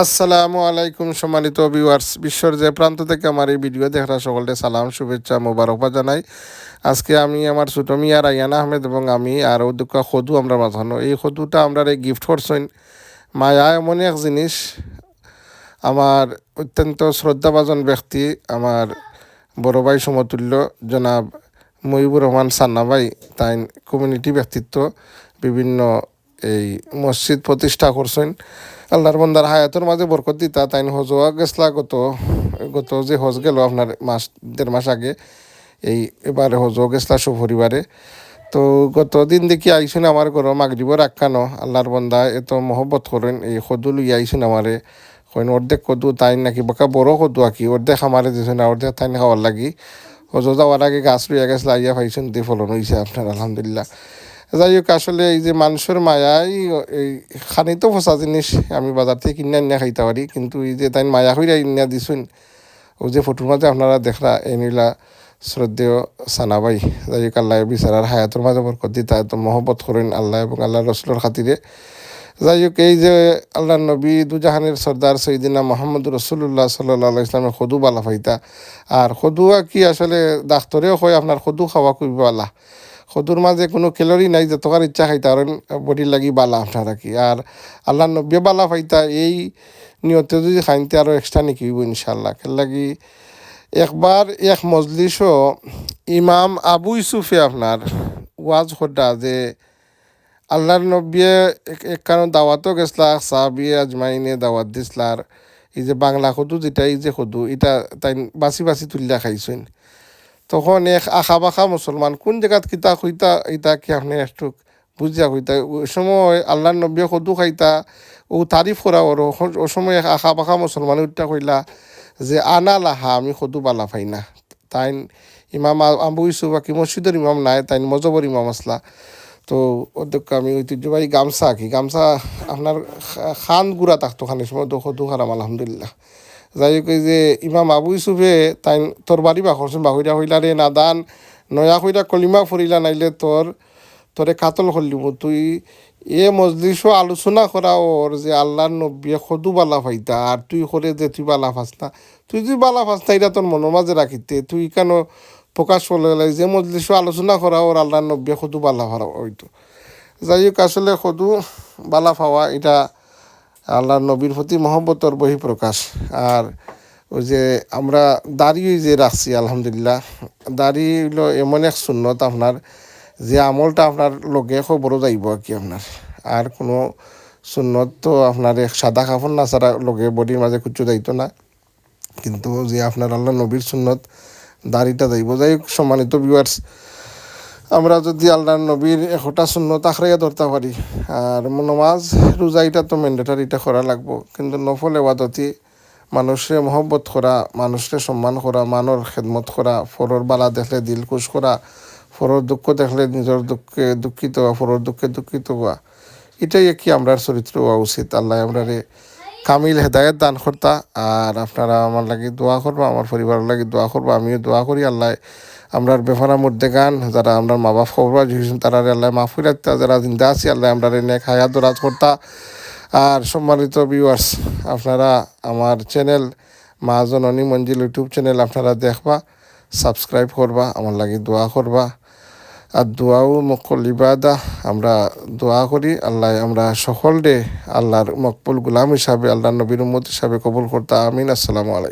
আসসালামু আলাইকুম সম্মানিত ভিউয়ার্স, বিশ্বের যে প্রান্ত থেকে আমার এই ভিডিও দেখার সকলকে সালাম, শুভেচ্ছা, মোবারকবাদ জানাই। আজকে আমি আমার ছোট মিয়া রায়ান আহমেদ এবং আমি আর দুঃখা সদু আমরা মাঝানো এই সদুটা আমরা এই গিফট করছেন। মায়া এমন এক জিনিস, আমার অত্যন্ত শ্রদ্ধাভাজন ব্যক্তি, আমার বড় ভাই সমতুল্য জনাব মহিবুর রহমান সান্না ভাই, তাই কমিউনিটি ব্যক্তিত্ব, বিভিন্ন এই মসজিদ প্রতিষ্ঠা করছেন। আল্লাহর বন্দার হায়াতের মাঝে বরকত দিতা। তাই হজওয়া গেছলা গত যে হজ গেল আপনার দেড় মাস আগে, এই এবারে হজও গেছলা সপরিবারে। তো গত দিন দেখি আইসুন আমার ঘর মাগরিবর আখ্যানো আল্লাহর বন্দা এত মহব্বত করেন, এই সদু লুই আইসুন আমারে কইন অর্ধেক কদু তাই নাকি বাকা বড় কদু আঁকি অর্ধেক আমারে দিয়েছেন, অর্ধেক তাই খাওয়ার লাগি হজ যাওয়ার আগে গাছ লইয়া গেছলা আইয়া পাইছেন দিয়ে ফলন হয়েছে আপনার আলহামদুলিল্লাহ। যাই হোক, আসলে এই যে মানুষের মায়াই, এই খানি তো ফসা জিনিস, আমি বাজার থেকে কিনে আনিয়া খাইতে পারি, কিন্তু এই যে তাই মায়া হইয়া ইনিয়া দিছুন, ও যে ফটোর মাঝে আপনারা দেখরা এনিলা শ্রদ্ধেয় সানাবাই। যাই হোক, আল্লাহ বিচারার হায়াতের মাঝে বরকত দিতা এত মহব্বত করেন আল্লাহ এবং আল্লাহ রসুলের খাতিরে। যাই হোক, এই যে আল্লাহ নবী দুজাহানের সর্দার সৈদিনা মোহাম্মদ রসুল্লাহ সাল্লাহ ইসলামের সদু বালা ফাইতা। আর সদুয়া কি আসলে ডাক্তরেও কয় আপনার সদু খাওয়া খুবই বালা। সদুর মাঝে কোনো ক্যালোরি নাই, যতকার ইচ্ছা খাইতা পারেন, বডির লাগি বালা আপনারা কি। আর আল্লাহ নব্বী বালা ফাইতা এই নিয়তে যদি খাইতে আরও এক্সট্রা নাকি হইব ইনশাল্লাহ। কেন লাগি একবার এক মজলিসও ইমাম আবু ইউসুফে আপনার ওয়াজ হতা যে আল্লাহর নব্বী এক কারণ দাওয়াতও গেছলা, সাহাবিয়ে আজমাইনে দাওয়াত দিসলার। এই যে বাংলা সদু যেটা, এই যে সদু এটা তাই বাছি বাছি তুলিয়া খাইছেন। তখন এক আশা বাখা মুসলমান কোন জায়গাত কিতা হইতা এটা কি আপনি একটু বুঝিয়া হইতা। ওই সময় আল্লাহর নব্বী সদু খাইতা ও তারিফ করা ওর। ও সময় এক আশা বাখা মুসলমান উঠা কইলা যে আনা লাহা, আমি সদু বালা পাই না। তাই ইমাম আবু ইউসুফ বাকি মসজিদের ইমাম নাই, তাই মজবর ইমাম আসলা। তো অধ্যক্ষ আমি ঐতিহ্যবাহী গামছা আঁকি, গামছা আপনার খান গুড়া থাকতো খানের সময় সদু খারাম আলহামদুলিল্লাহ। যাই হোক, এই যে ইমাম আবু ইউসুফে তাই তোর বাড়ি বাখরছেন বাহুইরা হইলা রে নাদান, নয়া হইলা কলিমা ফুরিলা নাইলে তোরে কাতল করলিব। তুই এ মজলিসও আলোচনা করা ওর যে আল্লাহর নব্বী সদু বালা ফাইতা, আর তুই করে যে তুই বালা ফাস না। তুই যদি বালা ফাস না এটা তোর মনের মাঝে রাখিতে তুই কেন প্রকাশ করলে যে মজলিসও আলোচনা করা ওর আল্লাহর নব্বী সদু বালা ফারা হইতো। যাই হোক, আসলে সদু বালা পাওয়া এটা আল্লাহর নবীর প্রতি মহব্বতর বহিঃপ্রকাশ। আর ওই যে আমরা দাড়ি যে রাখছি আলহামদুলিল্লাহ, দাড়ি হইল এমন এক সুন্নত আপনার যে আমলটা আপনার লগে খবরও যাইব আর কি আপনার। আর কোনো সুন্নত তো আপনার এক সাদা কাপড় না ছাড়া লগে বডির মাঝে কুচু যাইতো না, কিন্তু যে আপনার আল্লাহ নবীর সুন্নত দাড়িটা যাইব। যাই হোক, সম্মানিত ভিউয়ার্স, আমরা যদি আল্লাহর নবীর একটা সুন্নত আখড়াইয়া ধরতে পারি, আর নমাজ রোজা এটা তো ম্যান্ডেটারি, এটা করা লাগবো, কিন্তু নফল এবাদতি মানুষে মহব্বত করা, মানুষকে সম্মান করা, মানর খেদমত করা, ফরর বালা দেখলে দিল খুশ করা, ফরর দুঃখ দেখলে নিজের দুঃখে দুঃখিত হওয়া, ফরর দুঃখে দুঃখিত হওয়া, এটাই কি আমরার চরিত্র হওয়া উচিত। আল্লাহ আমরারে কামিল হেদায়ত দান করতা। আর আপনারা আমার লাগি দোয়া করবা, আমার পরিবারের লাগি দোয়া করবা, আমিও দোয়া করি আল্লাহ আমরার বেফারা মধ্যে গান যারা আমরা মা বাপ খবর দিয়েছেন তারা আল্লাহ মাফি রাখতা, যারা জিন্দা আছি আল্লাহ আমরা নেক হায়াত দরাজ করতা। আর সম্মানিত ভিউয়ার্স, আপনারা আমার চ্যানেল মা জননী মঞ্জিল ইউটিউব চ্যানেল আপনারা দেখবা, সাবস্ক্রাইব করবা, আমার লাগি দোয়া করবা। আর দোয়াও মকবুল ইবাদা, আমরা দোয়া করি আল্লাহ আমরা সকল আল্লাহর মকবুল গুলাম হিসাবে, আল্লাহ নবীর উম্মত হিসাবে কবুল করতা। আমিন। আসসালামু আলাইকুম।